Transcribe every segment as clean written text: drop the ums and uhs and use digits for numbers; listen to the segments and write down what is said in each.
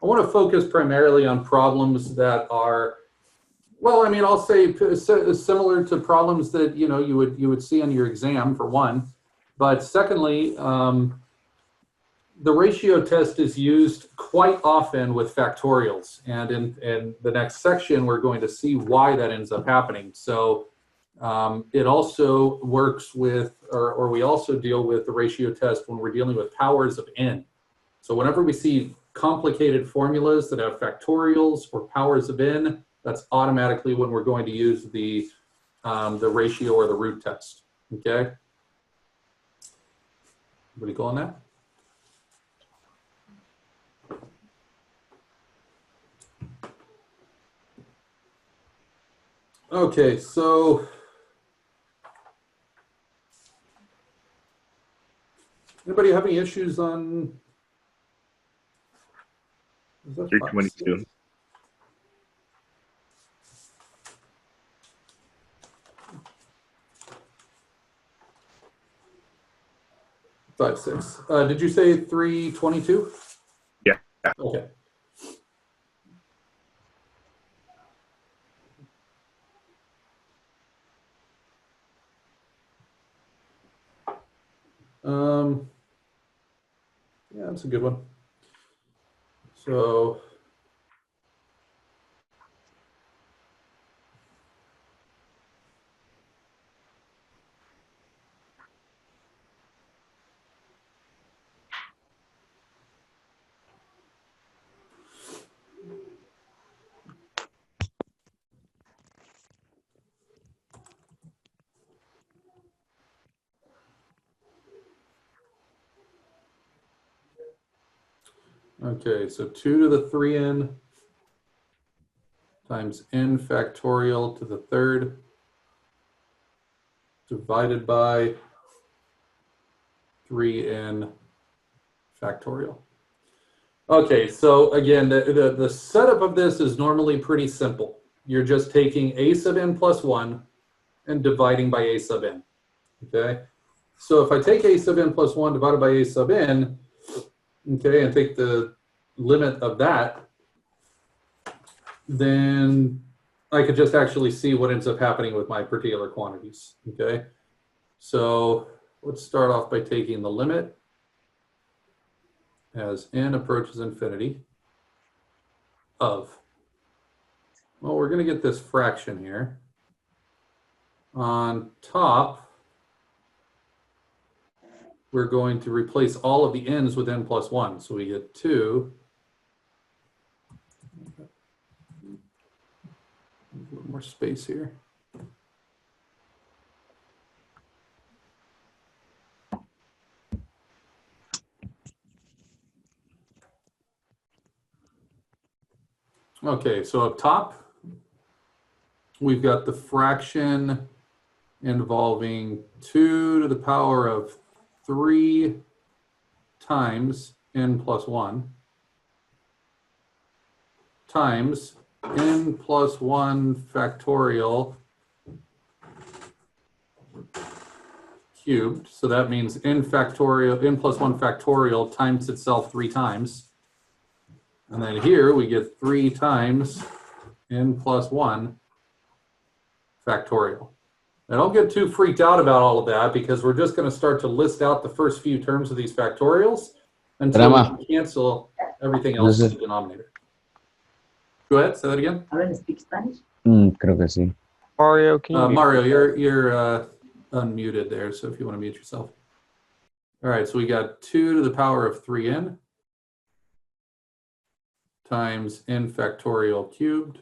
I want to focus primarily on problems that are, well, I mean, I'll say similar to problems that you would see on your exam, for one. But secondly, the ratio test is used quite often with factorials, and in the next section we're going to see why that ends up happening. So it also works with, or we also deal with the ratio test when we're dealing with powers of n. So whenever we see complicated formulas that have factorials or powers of n, that's automatically when we're going to use the ratio or the root test. Okay. Everybody go on that? Okay, so anybody have any issues on 322? Five, six. Did you say 322? Yeah. Okay. Yeah, that's a good one. So okay, so 2 to the 3n times n factorial to the third divided by 3n factorial. Okay, so again, the setup of this is normally pretty simple. You're just taking a sub n plus 1 and dividing by a sub n. Okay, so if I take a sub n plus 1 divided by a sub n, okay, and take the limit of that, then I could just actually see what ends up happening with my particular quantities. Okay, so let's start off by taking the limit as n approaches infinity of, well, we're going to get this fraction here. On top, we're going to replace all of the n's with n plus 1. So we get 2. A little more space here. Okay, so up top, we've got the fraction involving 2 to the power of 3 times n plus 1 times n plus 1 factorial cubed. So that means n factorial, n plus 1 factorial times itself 3 times. And then here we get 3 times n plus 1 factorial. Now don't get too freaked out about all of that, because we're just going to start to list out the first few terms of these factorials until we cancel everything else in the denominator. Go ahead, say that again. Speak Spanish? Creo que sí. Mario, can you Mario, you're unmuted there, so if you want to mute yourself. All right, so we got 2 to the power of 3n times n factorial cubed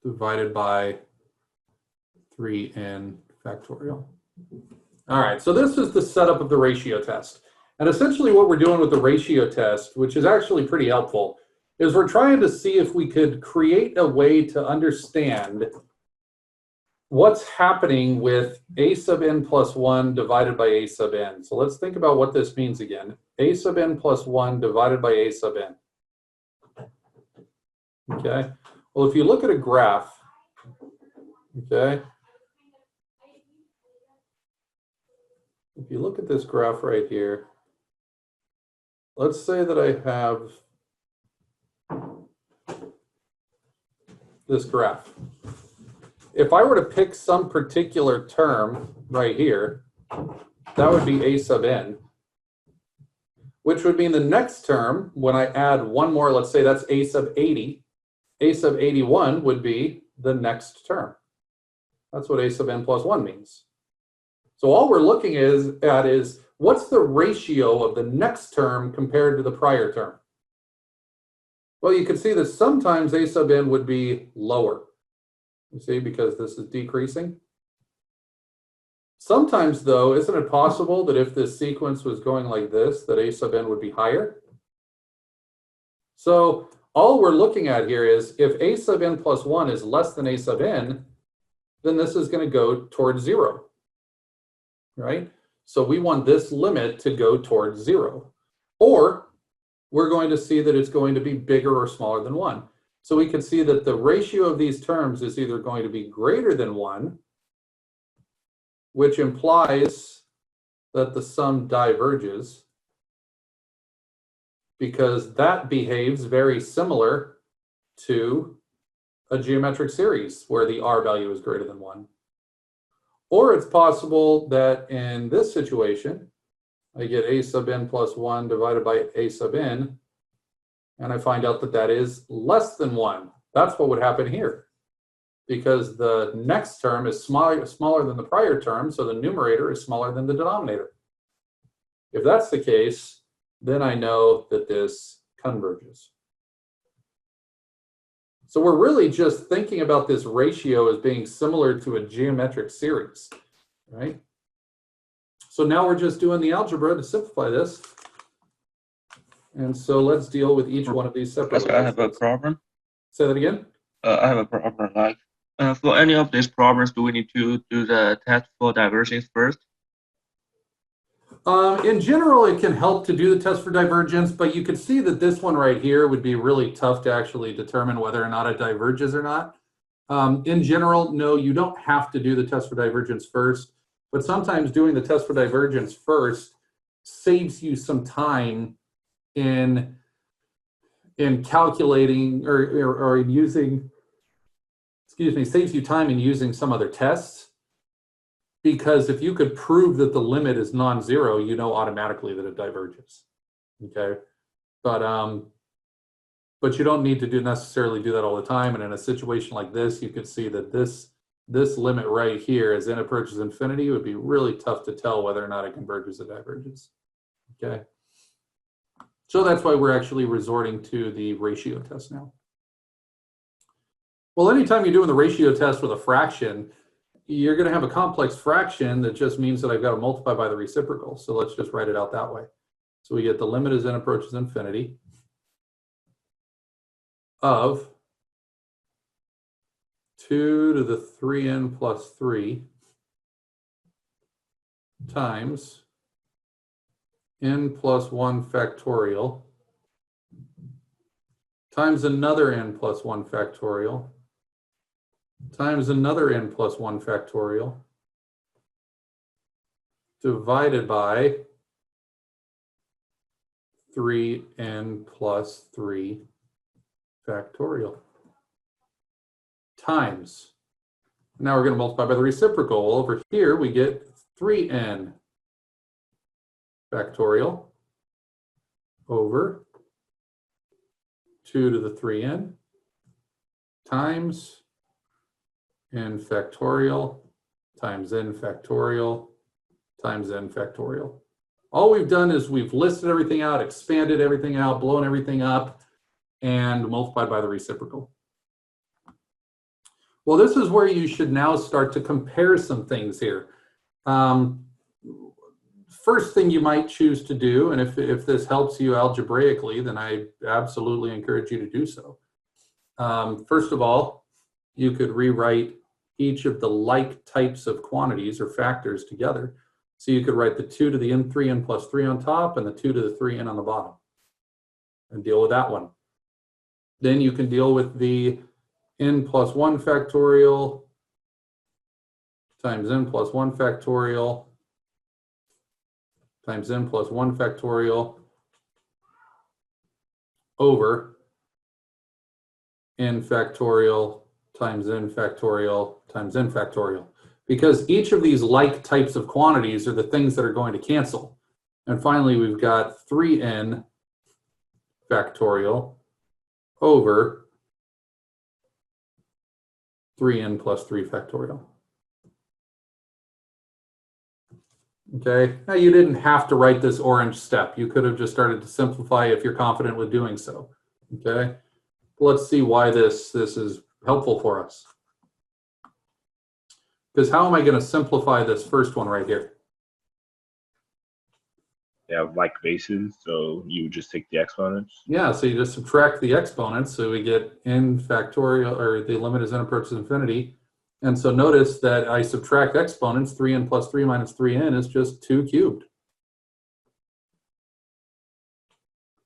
divided by 3n factorial. All right, so this is the setup of the ratio test. And essentially what we're doing with the ratio test, which is actually pretty helpful, is we're trying to see if we could create a way to understand what's happening with a sub n plus 1 divided by a sub n. So let's think about what this means again. A sub n plus 1 divided by a sub n. Okay, well, if you look at a graph, okay, if you look at this graph right here, let's say that I have this graph. If I were to pick some particular term right here, that would be a sub n, which would mean the next term, when I add one more, let's say that's a sub 80, a sub 81 would be the next term. That's what a sub n plus 1 means. So all we're looking at is what's the ratio of the next term compared to the prior term? Well, you can see that sometimes a sub n would be lower. You see, because this is decreasing. Sometimes, though, isn't it possible that if this sequence was going like this, that a sub n would be higher? So all we're looking at here is if a sub n plus 1 is less than a sub n, then this is going to go towards 0, right? So we want this limit to go towards 0. Or we're going to see that it's going to be bigger or smaller than 1. So we can see that the ratio of these terms is either going to be greater than 1, which implies that the sum diverges, because that behaves very similar to a geometric series where the r value is greater than 1. Or it's possible that in this situation, I get a sub n plus 1 divided by a sub n, and I find out that that is less than 1. That's what would happen here, because the next term is smaller than the prior term, so the numerator is smaller than the denominator. If that's the case, then I know that this converges. So we're really just thinking about this ratio as being similar to a geometric series, right? So now we're just doing the algebra to simplify this. And so let's deal with each one of these separately. I have a problem. Say that again? I have a problem. Like for any of these problems, do we need to do the test for divergence first? In general, it can help to do the test for divergence, but you can see that this one right here would be really tough to actually determine whether or not it diverges or not. In general, no, you don't have to do the test for divergence first, but sometimes doing the test for divergence first saves you some time in calculating or in using, saves you time in using some other tests. Because if you could prove that the limit is non-zero, you know automatically that it diverges, okay? But you don't need to necessarily do that all the time. And in a situation like this, you could see that this limit right here, as n approaches infinity, it would be really tough to tell whether or not it converges or diverges, okay? So that's why we're actually resorting to the ratio test now. Well, anytime you're doing the ratio test with a fraction, you're going to have a complex fraction that just means that I've got to multiply by the reciprocal. So let's just write it out that way. So we get the limit as n approaches infinity of 2 to the 3n plus 3 times n plus 1 factorial times another n plus 1 factorial times another n plus 1 factorial divided by 3n plus 3 factorial times. Now we're going to multiply by the reciprocal. Well, over here we get 3n factorial over 2 to the 3n times n factorial times n factorial times n factorial. All we've done is we've listed everything out, expanded everything out, blown everything up, and multiplied by the reciprocal. Well, this is where you should now start to compare some things here. First thing you might choose to do, and if this helps you algebraically, then I absolutely encourage you to do so. First of all, you could rewrite each of the like types of quantities or factors together. So you could write the 2 to the n 3n plus 3 on top and the 2 to the 3n on the bottom and deal with that one. Then you can deal with the n plus 1 factorial times n plus 1 factorial times n plus 1 factorial over n factorial times n factorial times n factorial. Because each of these like types of quantities are the things that are going to cancel. And finally, we've got 3n factorial over 3n plus 3 factorial. Okay, now you didn't have to write this orange step. You could have just started to simplify if you're confident with doing so. Okay, let's see why this is helpful for us. Because how am I going to simplify this first one right here? They have like bases, so you would just take the exponents. Yeah, so you just subtract the exponents, so we get n factorial, or the limit as n approaches infinity. And so notice that I subtract exponents, 3n plus 3 minus 3n is just 2 cubed.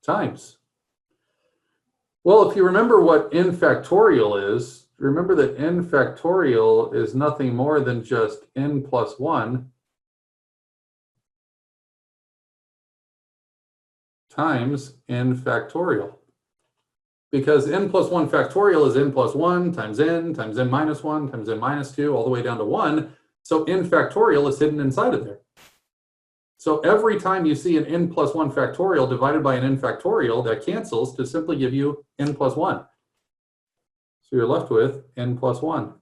Times. Well, if you remember what n factorial is, remember that n factorial is nothing more than just n plus 1 times n factorial. Because n plus 1 factorial is n plus 1 times n minus 1 times n minus 2 all the way down to 1. So n factorial is hidden inside of there. So every time you see an n plus 1 factorial divided by an n factorial, that cancels to simply give you n plus 1. So you're left with n plus 1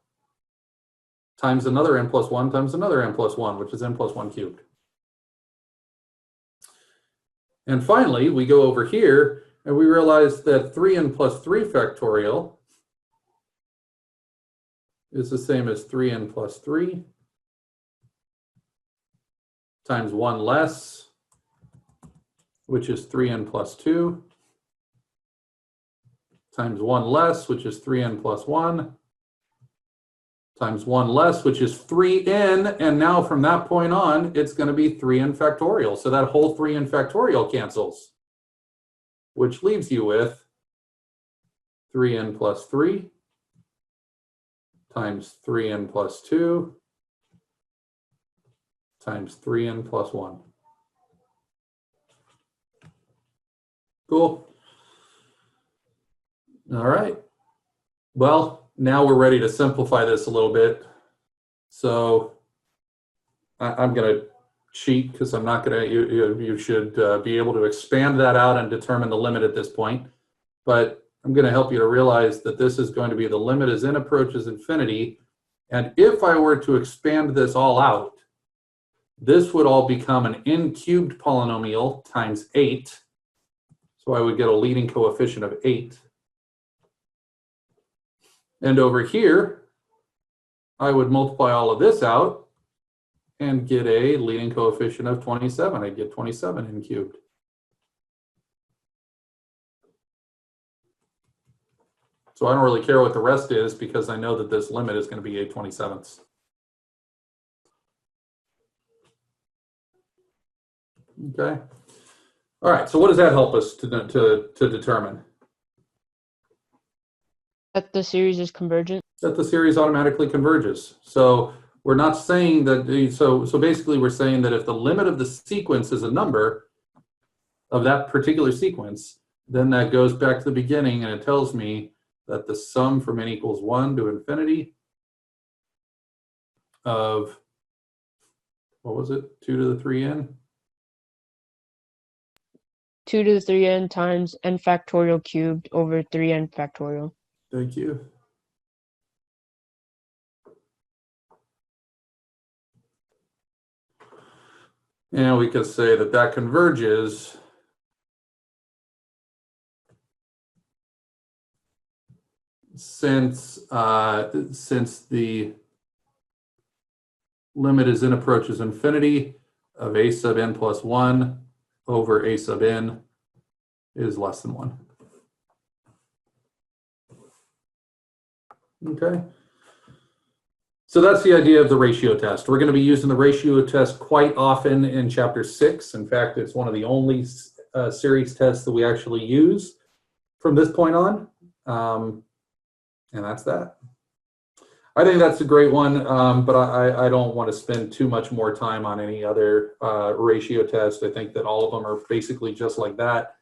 times another n plus 1 times another n plus 1, which is n plus 1 cubed. And finally, we go over here and we realize that 3n plus 3 factorial is the same as 3n plus 3 times 1 less, which is 3n plus 2, times 1 less, which is 3n plus 1, times 1 less, which is 3n, and now from that point on, it's going to be 3n factorial. So that whole 3n factorial cancels, which leaves you with 3n plus 3 times 3n plus 2 times 3n plus 1. Cool. All right. Well, now we're ready to simplify this a little bit. So I'm going to cheat because I'm not going to, you should be able to expand that out and determine the limit at this point. But I'm going to help you to realize that this is going to be the limit as n approaches infinity. And if I were to expand this all out, this would all become an n cubed polynomial times 8. So I would get a leading coefficient of 8. And over here, I would multiply all of this out and get a leading coefficient of 27. I'd get 27 n cubed. So I don't really care what the rest is because I know that this limit is going to be 8/27. Okay. All right. So what does that help us to determine? That the series is convergent. That the series automatically converges. So we're not saying that so basically we're saying that if the limit of the sequence is a number of that particular sequence, then that goes back to the beginning and it tells me that the sum from n equals 1 to infinity of, what was it, 2 to the 3n? 2 to the 3n times n factorial cubed over 3n factorial. Thank you. And we could say that that converges since the limit as n approaches infinity of a sub n plus 1 over a sub n is less than 1. Okay. So that's the idea of the ratio test. We're going to be using the ratio test quite often in chapter 6. In fact, it's one of the only series tests that we actually use from this point on. And that's that. I think that's a great one, but I don't want to spend too much more time on any other ratio test. I think that all of them are basically just like that.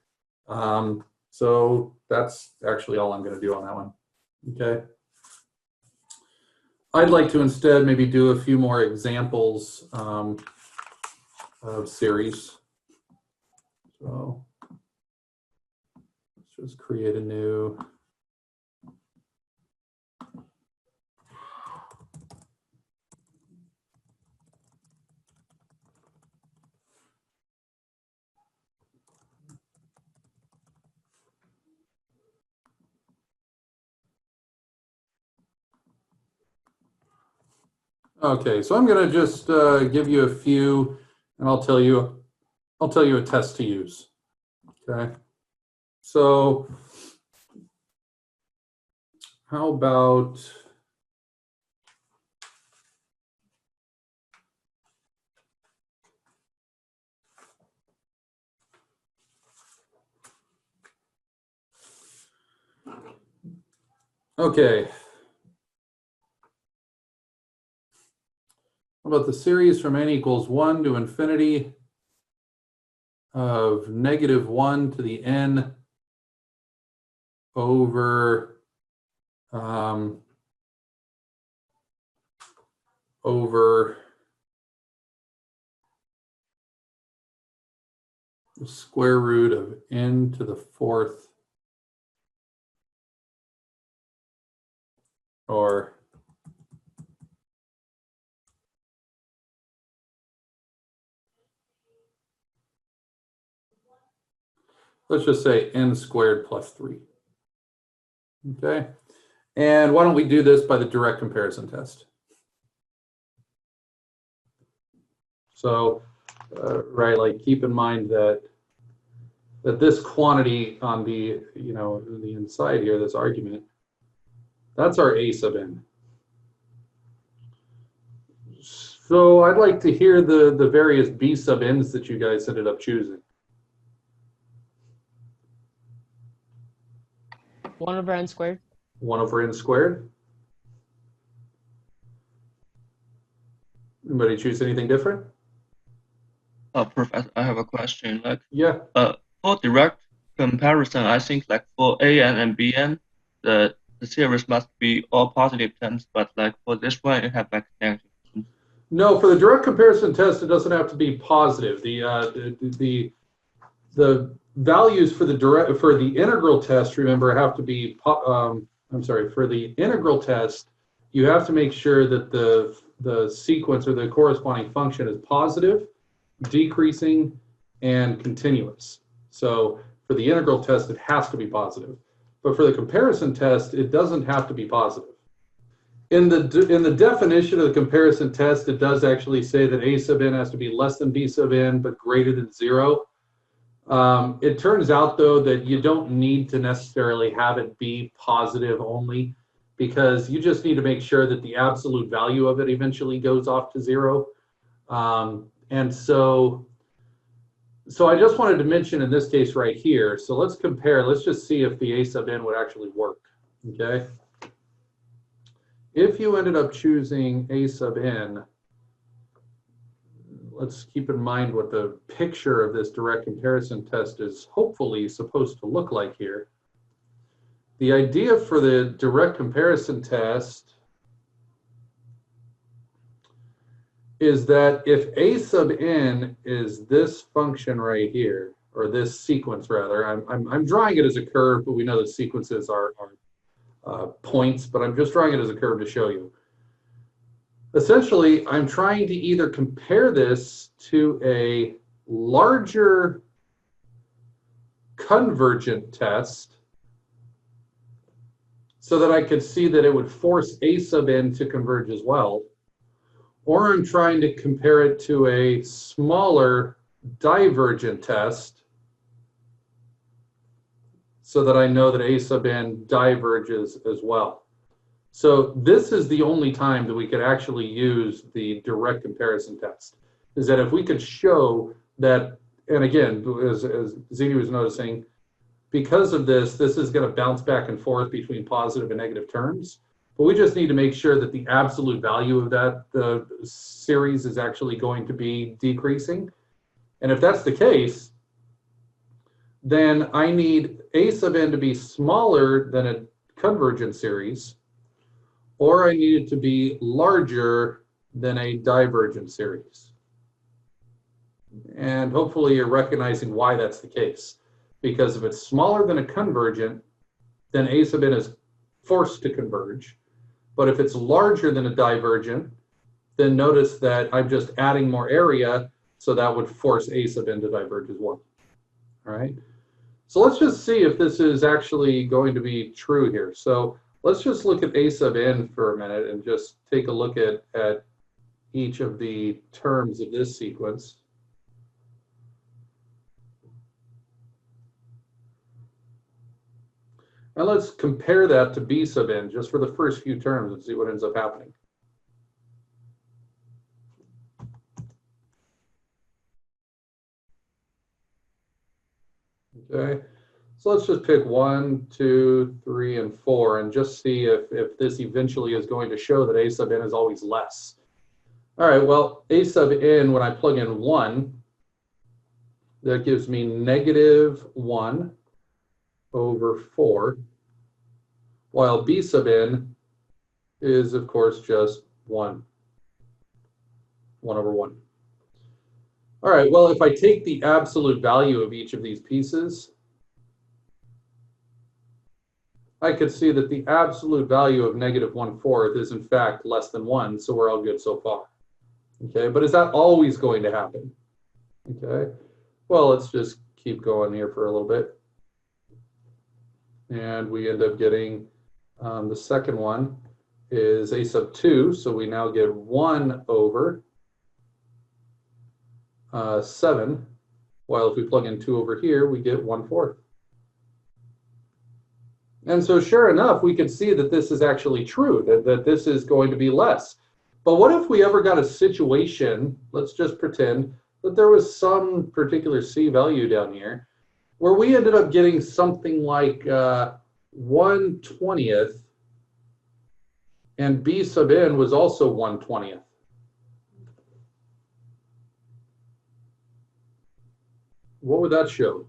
So that's actually all I'm going to do on that one. Okay. I'd like to instead maybe do a few more examples of series. So let's just create a new. Okay, so I'm going to just give you a few, and I'll tell you a test to use. Okay, so how about okay. How about the series from n equals 1 to infinity of -1 to the n over over the square root of n to the 4th, or let's just say n squared plus 3. Okay, and why don't we do this by the direct comparison test? So, right, like keep in mind that this quantity on the, the inside here, this argument, that's our a sub n. So I'd like to hear the various b sub n's that you guys ended up choosing. 1 over n squared. 1 over n squared. Anybody choose anything different? Professor, I have a question. Like, Yeah. for direct comparison, I think like for AN and BN, the series must be all positive terms, but like for this one, it has like negative. No, for the direct comparison test, it doesn't have to be positive. The values for the integral test, remember, have to be. I'm sorry. For the integral test, you have to make sure that the sequence or the corresponding function is positive, decreasing, and continuous. So for the integral test, it has to be positive. But for the comparison test, it doesn't have to be positive. In the definition of the comparison test, it does actually say that a sub n has to be less than b sub n, but greater than 0. It turns out, though, that you don't need to necessarily have it be positive only, because you just need to make sure that the absolute value of it eventually goes off to 0. And so I just wanted to mention in this case right here, so let's compare, let's just see if the a sub n would actually work, okay? If you ended up choosing a sub n, let's keep in mind what the picture of this direct comparison test is hopefully supposed to look like here. The idea for the direct comparison test is that if a sub n is this function right here, or this sequence rather, I'm drawing it as a curve, but we know that sequences are points, but I'm just drawing it as a curve to show you. Essentially, I'm trying to either compare this to a larger convergent test so that I could see that it would force a sub n to converge as well, or I'm trying to compare it to a smaller divergent test so that I know that a sub n diverges as well. So this is the only time that we could actually use the direct comparison test, is that if we could show that, and again, as Zini was noticing, because of this is going to bounce back and forth between positive and negative terms, but we just need to make sure that the absolute value of the series is actually going to be decreasing. And if that's the case, then I need A sub n to be smaller than a convergent series, or I need it to be larger than a divergent series. And hopefully you're recognizing why that's the case. Because if it's smaller than a convergent, then A sub n is forced to converge. But if it's larger than a divergent, then notice that I'm just adding more area, so that would force A sub n to diverge as well. All right. So let's just see if this is actually going to be true here. So let's just look at A sub n for a minute and just take a look at each of the terms of this sequence. And let's compare that to B sub n just for the first few terms and see what ends up happening. Okay, so let's just pick 1, 2, 3, and 4 and just see if this eventually is going to show that A sub n is always less. All right, well, A sub n, when I plug in 1, that gives me -1 over 4, while B sub n is, of course, just 1 over 1. All right, well, if I take the absolute value of each of these pieces, I could see that the absolute value of -1/4 is in fact less than 1, so we're all good so far. Okay, but is that always going to happen? Okay, well, let's just keep going here for a little bit. And we end up getting the second one is A sub 2, so we now get 1 over 7, while if we plug in 2 over here, we get 1/4. And so sure enough, we can see that this is actually true, that this is going to be less. But what if we ever got a situation, let's just pretend that there was some particular C value down here, where we ended up getting something like 1/20th, and B sub n was also 1/20th. What would that show?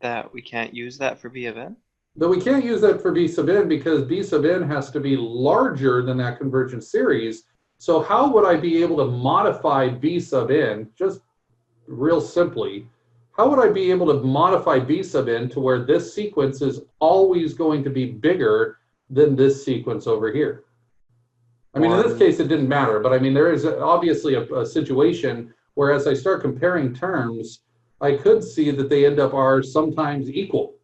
That we can't use that for B of n? But we can't use that for B sub n because B sub n has to be larger than that convergent series. So how would I be able to modify B sub n, just real simply, how would I be able to modify B sub n to where this sequence is always going to be bigger than this sequence over here? I mean, in this case, it didn't matter, but I mean, there is obviously a situation where as I start comparing terms, I could see that they end up are sometimes equal.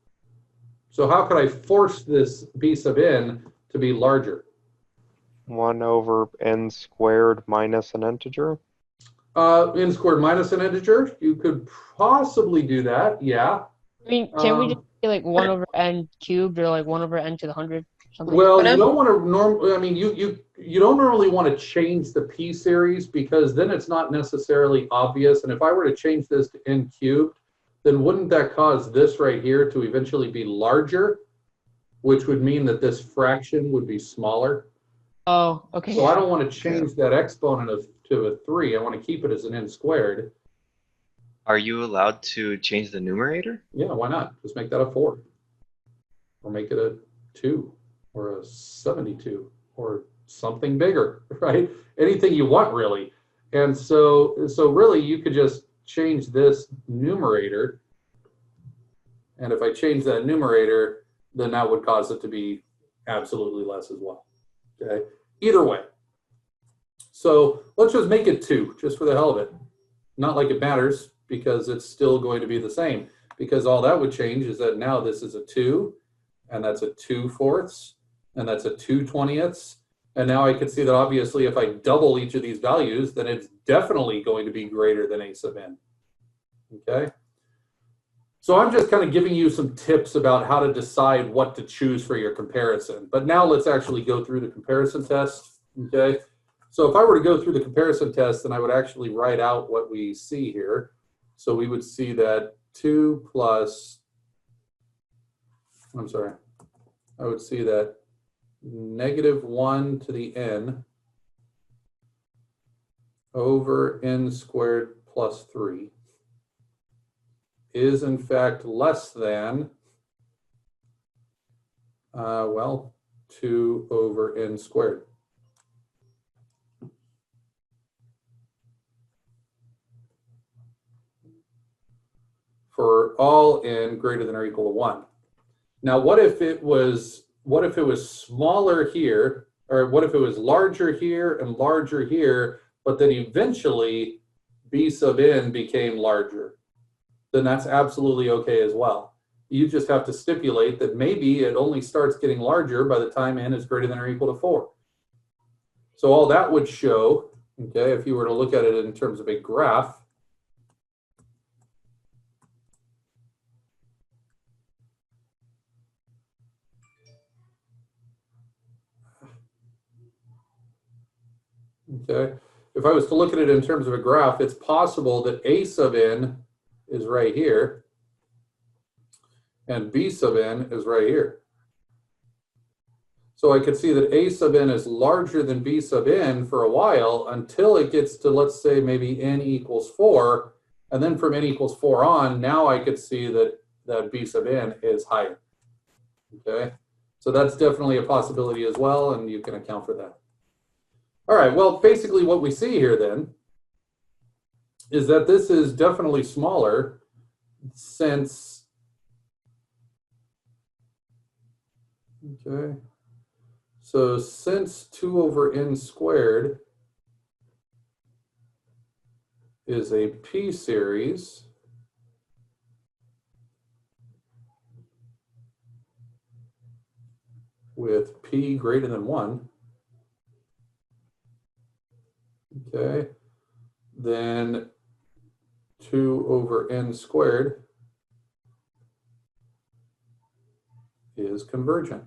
So how could I force this B sub n to be larger? 1 over n squared minus an integer? N squared minus an integer? You could possibly do that, yeah. I mean, can we just say like 1 over n cubed or like 1 over n to the 100? Something? Well, But you I'm- don't want to I mean, you don't normally want to change the P series because then it's not necessarily obvious. And if I were to change this to n cubed, then wouldn't that cause this right here to eventually be larger, which would mean that this fraction would be smaller? Oh, okay. So I don't want to change that exponent to a 3. I want to keep it as an n squared. Are you allowed to change the numerator? Yeah, why not? Just make that a 4. Or make it a 2 or a 72 or something bigger, right? Anything you want, really. And so really you could just change this numerator. And if I change that numerator, then that would cause it to be absolutely less as well. Okay, either way. So let's just make it 2, just for the hell of it. Not like it matters, because it's still going to be the same. Because all that would change is that now this is a 2, and that's a 2/4, and that's a 2/20. And now I can see that obviously if I double each of these values, then it's definitely going to be greater than A sub n. Okay? So I'm just kind of giving you some tips about how to decide what to choose for your comparison. But now let's actually go through the comparison test. Okay? So if I were to go through the comparison test, then I would actually write out what we see here. So we would see that 2 plus, I'm sorry, I would see that -1 to the n over n squared plus 3 is in fact less than, well, 2 over n squared. For all n greater than or equal to 1. Now, what if it was smaller here, or what if it was larger here and larger here, but then eventually b sub n became larger? Then that's absolutely okay as well. You just have to stipulate that maybe it only starts getting larger by the time n is greater than or equal to 4. So all that would show, okay, if you were to look at it in terms of a graph, okay, if I was to look at it in terms of a graph, it's possible that a sub n is right here and b sub n is right here. So I could see that a sub n is larger than b sub n for a while until it gets to, let's say, maybe n equals 4. And then from n equals 4 on, now I could see that b sub n is higher. Okay, so that's definitely a possibility as well, and you can account for that. All right, well, basically what we see here then is that this is definitely smaller since, okay, so since 2 over n squared is a p-series, with p greater than 1, okay, then 2 over n squared is convergent.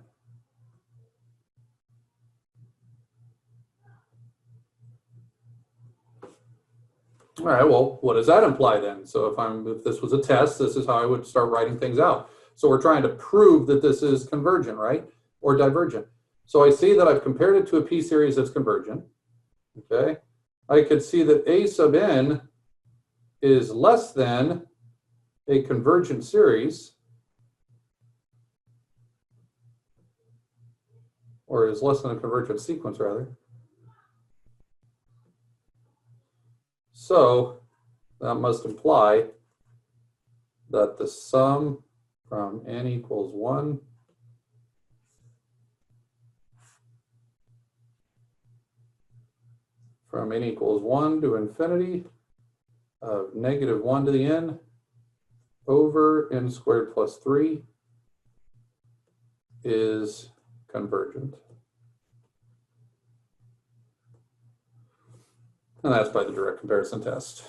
All right, well, what does that imply then? So if this was a test, this is how I would start writing things out. So we're trying to prove that this is convergent, right? Or divergent. So I see that I've compared it to a p-series that's convergent, okay? I could see that a sub n is less than a convergent series, or is less than a convergent sequence, rather. So that must imply that the sum from n equals 1 from n equals 1 to infinity of negative 1 to the n over n squared plus 3 is convergent. And that's by the direct comparison test.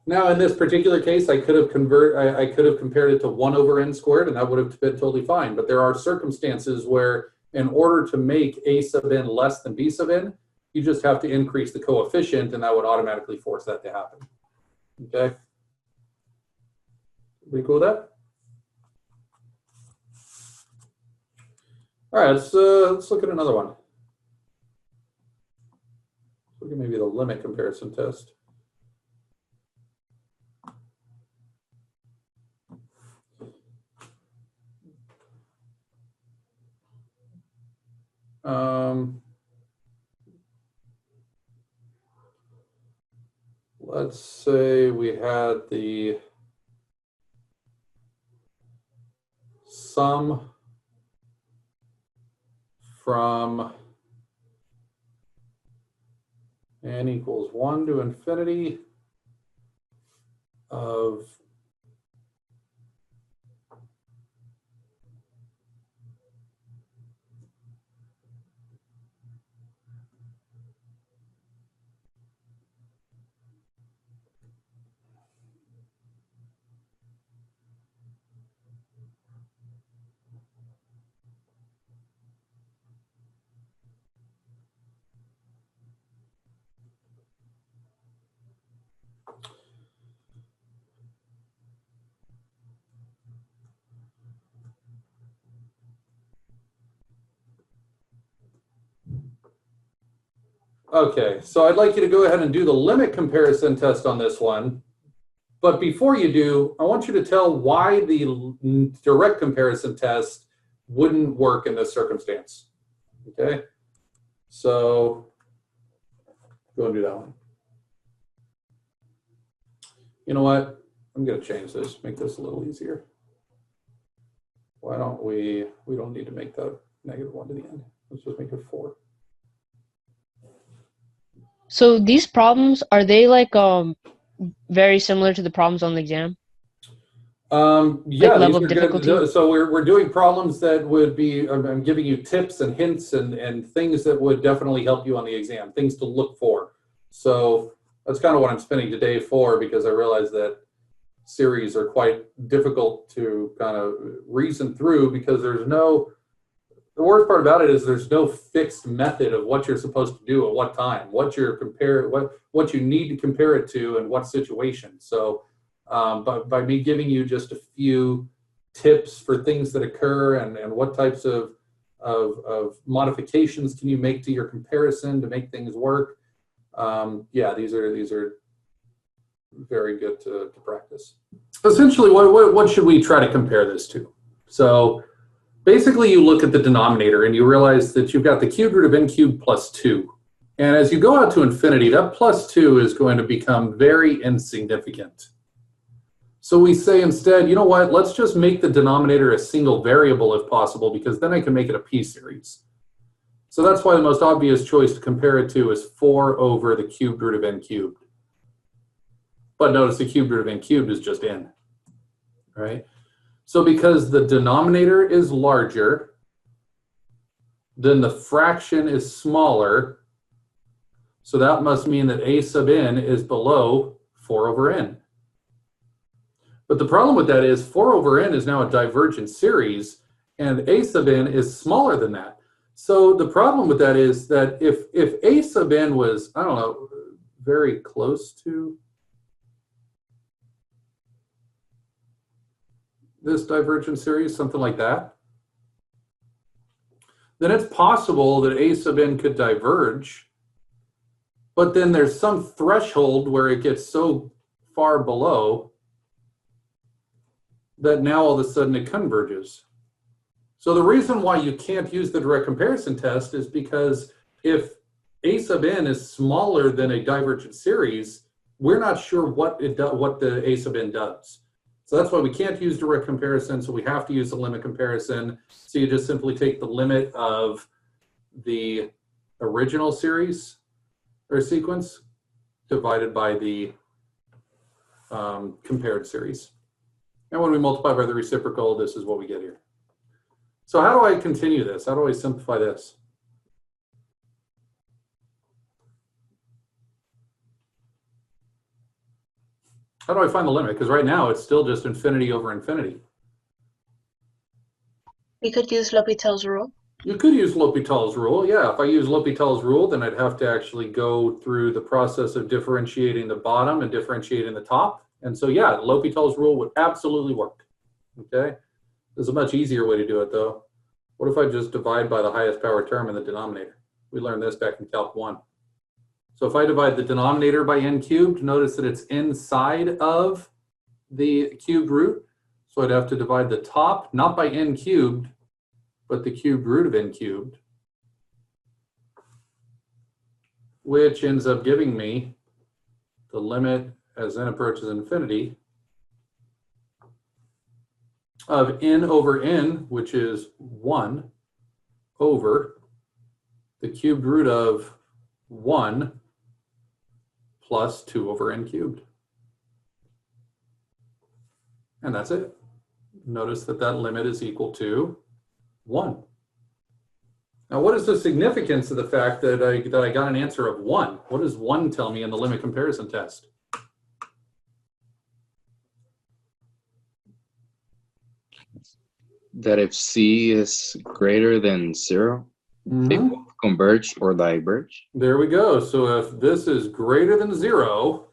Now, in this particular case, I could have compared it to 1 over n squared, and that would have been totally fine. But there are circumstances where, in order to make a sub n less than b sub n, you just have to increase the coefficient, and that would automatically force that to happen. Okay? We cool with that? All right, let's look at another one. Look at maybe the limit comparison test. Let's say we had the sum from n equals 1 to infinity of okay, so I'd like you to go ahead and do the limit comparison test on this one. But before you do, I want you to tell why the direct comparison test wouldn't work in this circumstance. Okay? So go and do that one. You know what? I'm going to change this, make this a little easier. Why don't we don't need to make the -1 to the end. Let's just make it 4. So these problems, are they like very similar to the problems on the exam? Yeah, level these of are good. difficulty? So we're doing problems that would be, I'm giving you tips and hints and things that would definitely help you on the exam, things to look for. So that's kind of what I'm spending today for, because I realize that series are quite difficult to kind of reason through, because there's no, the worst part about it is there's no fixed method of what you're supposed to do at what time, what you need to compare it to and what situation. So by me giving you just a few tips for things that occur and what types of modifications can you make to your comparison to make things work. Yeah, these are very good to practice. Essentially, what should we try to compare this to? So basically, you look at the denominator and you realize that you've got the cubed root of n cubed plus 2. And as you go out to infinity, that plus 2 is going to become very insignificant. So we say instead, you know what, let's just make the denominator a single variable if possible, because then I can make it a p-series. So that's why the most obvious choice to compare it to is 4 over the cubed root of n cubed. But notice the cubed root of n cubed is just n, right? So because the denominator is larger, then the fraction is smaller. So that must mean that a sub n is below 4 over n. But the problem with that is 4 over n is now a divergent series, and a sub n is smaller than that. So the problem with that is that if a sub n was, I don't know, very close to this divergent series, something like that, then it's possible that a sub n could diverge, but then there's some threshold where it gets so far below that now all of a sudden it converges. So the reason why you can't use the direct comparison test is because if a sub n is smaller than a divergent series, we're not sure what the a sub n does. So that's why we can't use direct comparison, so we have to use the limit comparison. So you just simply take the limit of the original series or sequence divided by the compared series. And when we multiply by the reciprocal, this is what we get here. So how do I continue this? How do I simplify this? How do I find the limit? Because right now it's still just infinity over infinity. We could use L'Hopital's rule. You could use L'Hopital's rule. Yeah, if I use L'Hopital's rule, then I'd have to actually go through the process of differentiating the bottom and differentiating the top. And so, yeah, L'Hopital's rule would absolutely work. Okay? There's a much easier way to do it, though. What if I just divide by the highest power term in the denominator? We learned this back in Calc 1. So if I divide the denominator by n cubed, notice that it's inside of the cubed root. So I'd have to divide the top, not by n cubed, but the cubed root of n cubed, which ends up giving me the limit as n approaches infinity of n over n, which is 1, over the cubed root of 1 plus 2 over n cubed. And that's it. Notice that that limit is equal to 1. Now, what is the significance of the fact that I got an answer of 1? What does 1 tell me in the limit comparison test? That if C is greater than 0, they both converge or diverge. There we go. So if this is greater than 0,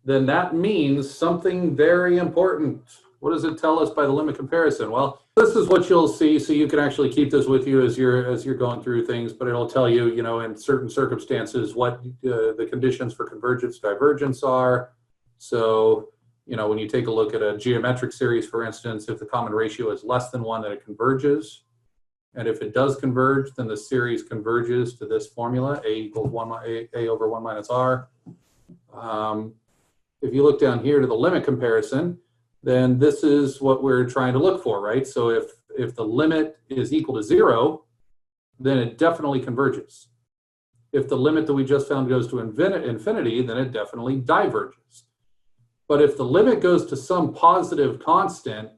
then that means something very important. What does it tell us by the limit comparison? Well, this is what you'll see. So you can actually keep this with you as you're going through things, but it'll tell you, you know, in certain circumstances what the conditions for convergence, divergence are. So you know, when you take a look at a geometric series, for instance, if the common ratio is less than 1, then it converges. And if it does converge, then the series converges to this formula, A equals 1, A over 1 minus R. If you look down here to the limit comparison, then this is what we're trying to look for, right? So if the limit is equal to 0, then it definitely converges. If the limit that we just found goes to infinity, then it definitely diverges. But if the limit goes to some positive constant,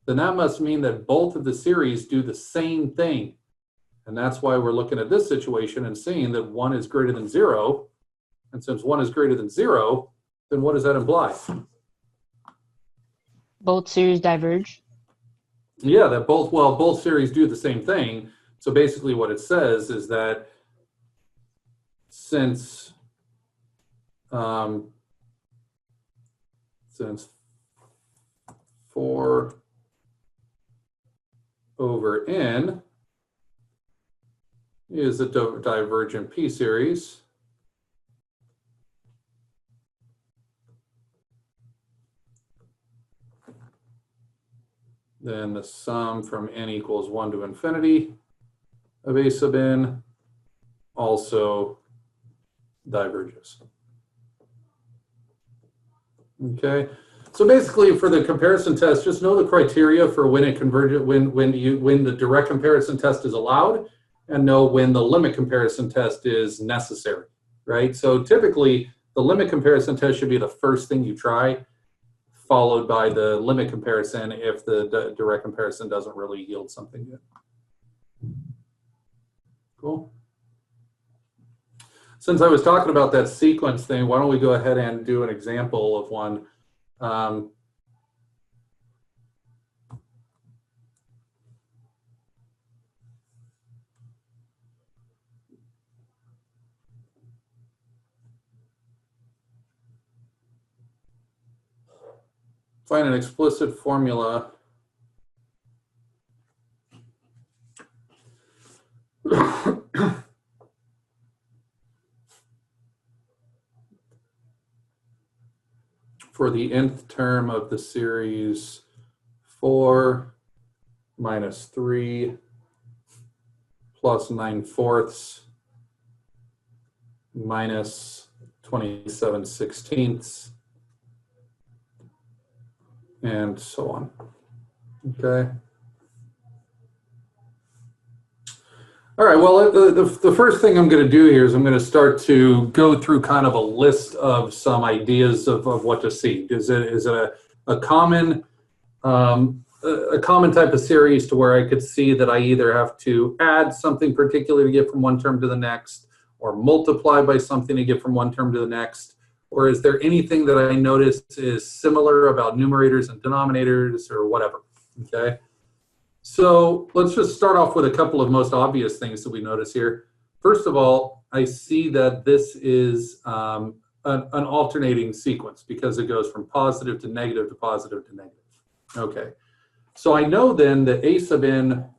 then that must mean that both of the series do the same thing. And that's why we're looking at this situation and seeing that 1 is greater than 0. And since 1 is greater than 0, then what does that imply? Both series diverge. Yeah, that both series do the same thing. So basically what it says is that since 4 over n is a divergent p-series, then the sum from n equals 1 to infinity of a sub n also diverges. Okay, so basically for the comparison test, just know the criteria for when it converges, when the direct comparison test is allowed, and know when the limit comparison test is necessary, right? So typically the limit comparison test should be the first thing you try, followed by the limit comparison if the direct comparison doesn't really yield something good. Cool. Since I was talking about that sequence thing, why don't we go ahead and do an example of one. Find an explicit formula for the nth term of the series 4 minus 3 plus 9/4 minus 27/16 and so on. Okay. All right, well, the first thing I'm going to do here is I'm going to start to go through kind of a list of some ideas of what to see. Is it a common type of series to where I could see that I either have to add something particular to get from one term to the next, or multiply by something to get from one term to the next? Or is there anything that I noticed is similar about numerators and denominators or whatever, okay? So let's just start off with a couple of most obvious things that we notice here. First of all, I see that this is an alternating sequence because it goes from positive to negative to positive to negative. Okay, so I know then that a sub n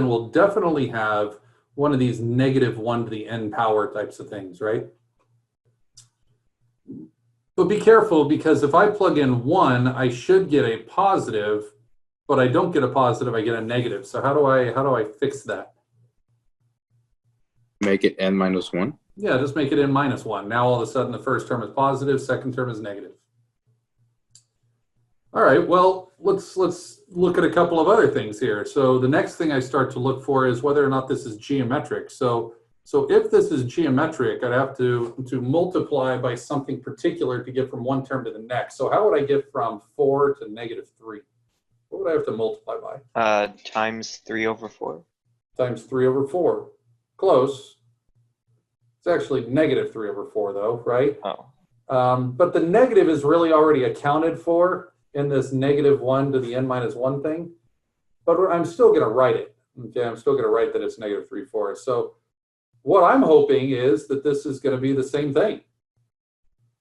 will definitely have one of these -1 to the n power types of things, right? But be careful, because if I plug in 1, I should get a positive, but I don't get a positive, I get a negative. So how do I fix that? Make it n minus 1. Yeah, just make it n minus 1. Now all of a sudden the first term is positive, second term is negative. All right, well, let's look at a couple of other things here. So the next thing I start to look for is whether or not this is geometric. So if this is geometric, I'd have to multiply by something particular to get from one term to the next. So how would I get from 4 to -3? What would I have to multiply by? Times 3 over 4. Times 3 over 4. Close. It's actually -3 over 4 though, right? Oh. But the negative is really already accounted for in this -1 to the n minus 1 thing. But I'm still going to write it. Okay, I'm still going to write that it's -3/4. So what I'm hoping is that this is going to be the same thing.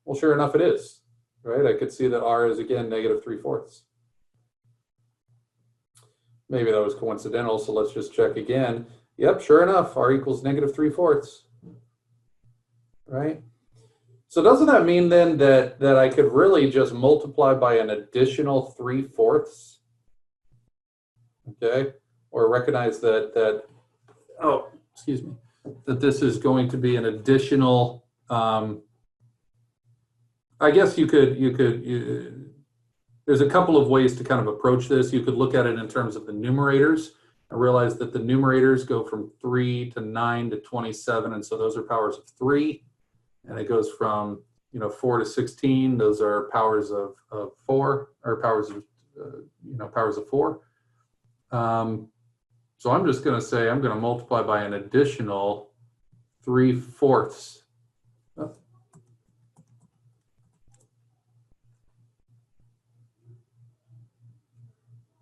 Well, sure enough, it is, right? I could see that r is, again, -3/4. Maybe that was coincidental, so let's just check again. Yep, sure enough, r equals -3/4, right? So doesn't that mean then that I could really just multiply by an additional 3/4? Okay, or recognize that oh, excuse me, that this is going to be an additional. I guess there's a couple of ways to kind of approach this. You could look at it in terms of the numerators. I realize that the numerators go from 3 to 9 to 27, and so those are powers of 3. And it goes from 4 to 16. Those are powers of 4, or powers of powers of 4. So I'm just going to say I'm going to multiply by an additional 3/4.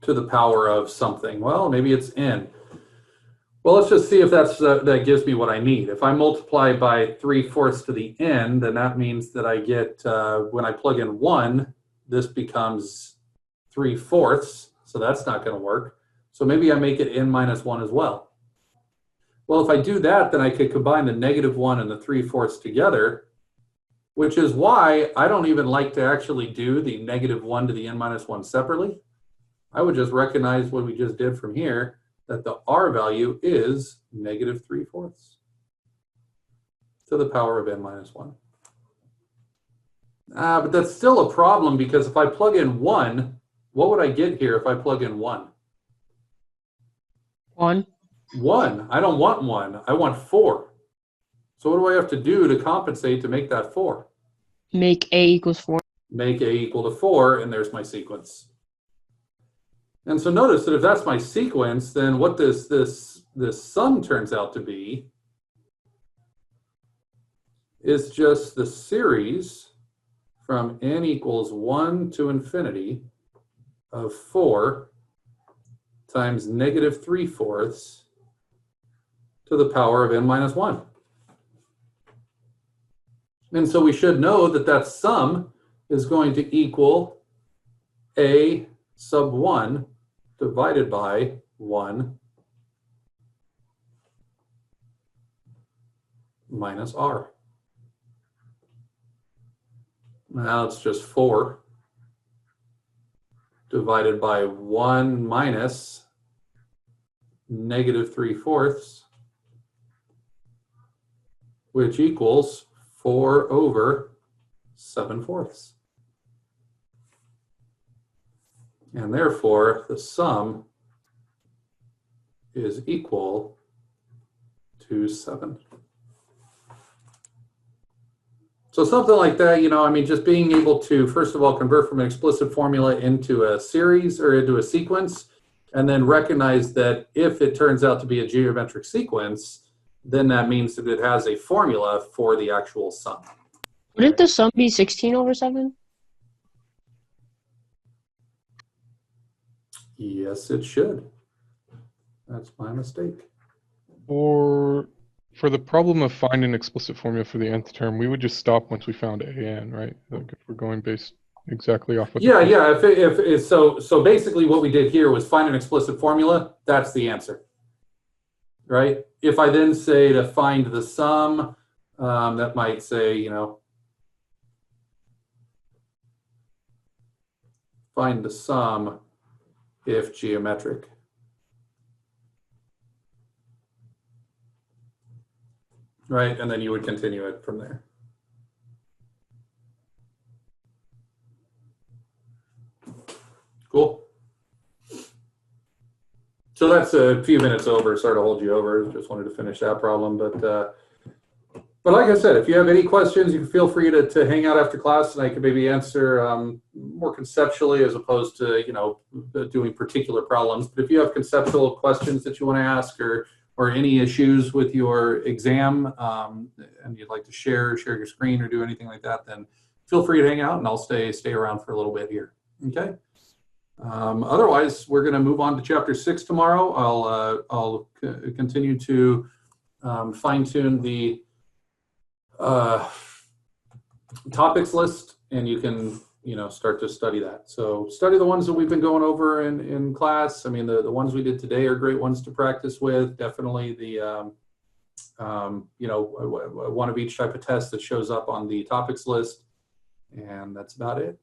To the power of something. Well, maybe it's n. Well, let's just see if that gives me what I need. If I multiply by 3/4 to the n, then that means that I get, when I plug in 1, this becomes 3/4, so that's not going to work. So maybe I make it n minus 1 as well. Well, if I do that, then I could combine the -1 and the 3/4 together, which is why I don't even like to actually do the -1 to the n minus 1 separately. I would just recognize what we just did from here, that the r value is -3/4 to the power of n minus 1. But that's still a problem, because if I plug in 1, what would I get here if I plug in 1? 1. 1. I don't want 1. I want 4. So what do I have to do to compensate to make that 4? Make a equals 4. Make a equal to 4, and there's my sequence. And so notice that if that's my sequence, then what this sum turns out to be is just the series from n equals 1 to infinity of 4 times -3/4 to the power of n minus 1. And so we should know that that sum is going to equal a sub 1 divided by 1 minus r. Now it's just 4 divided by 1 minus -3/4, which equals 4 over 7/4. And therefore, the sum is equal to 7. So something like that, I mean, just being able to, first of all, convert from an explicit formula into a series or into a sequence, and then recognize that if it turns out to be a geometric sequence, then that means that it has a formula for the actual sum. Wouldn't the sum be 16 over 7? Yes, it should. That's my mistake. Or for the problem of finding explicit formula for the nth term, we would just stop once we found an, right? Like if we're going based exactly off of Yeah. So basically what we did here was find an explicit formula. That's the answer, right? If I then say to find the sum, that might say, find the sum if geometric. Right, and then you would continue it from there. Cool. So that's a few minutes over. Sorry to hold you over. Just wanted to finish that problem, but like I said, if you have any questions, you can feel free to hang out after class, and I can maybe answer more conceptually as opposed to doing particular problems. But if you have conceptual questions that you want to ask, or any issues with your exam, and you'd like to share your screen or do anything like that, then feel free to hang out, and I'll stay around for a little bit here. Okay. Otherwise, we're going to move on to chapter 6 tomorrow. I'll continue to fine-tune the topics list, and you can start to study that. So study the ones that we've been going over in class. I mean, the ones we did today are great ones to practice with. Definitely the you know, one of each type of test that shows up on the topics list. And that's about it.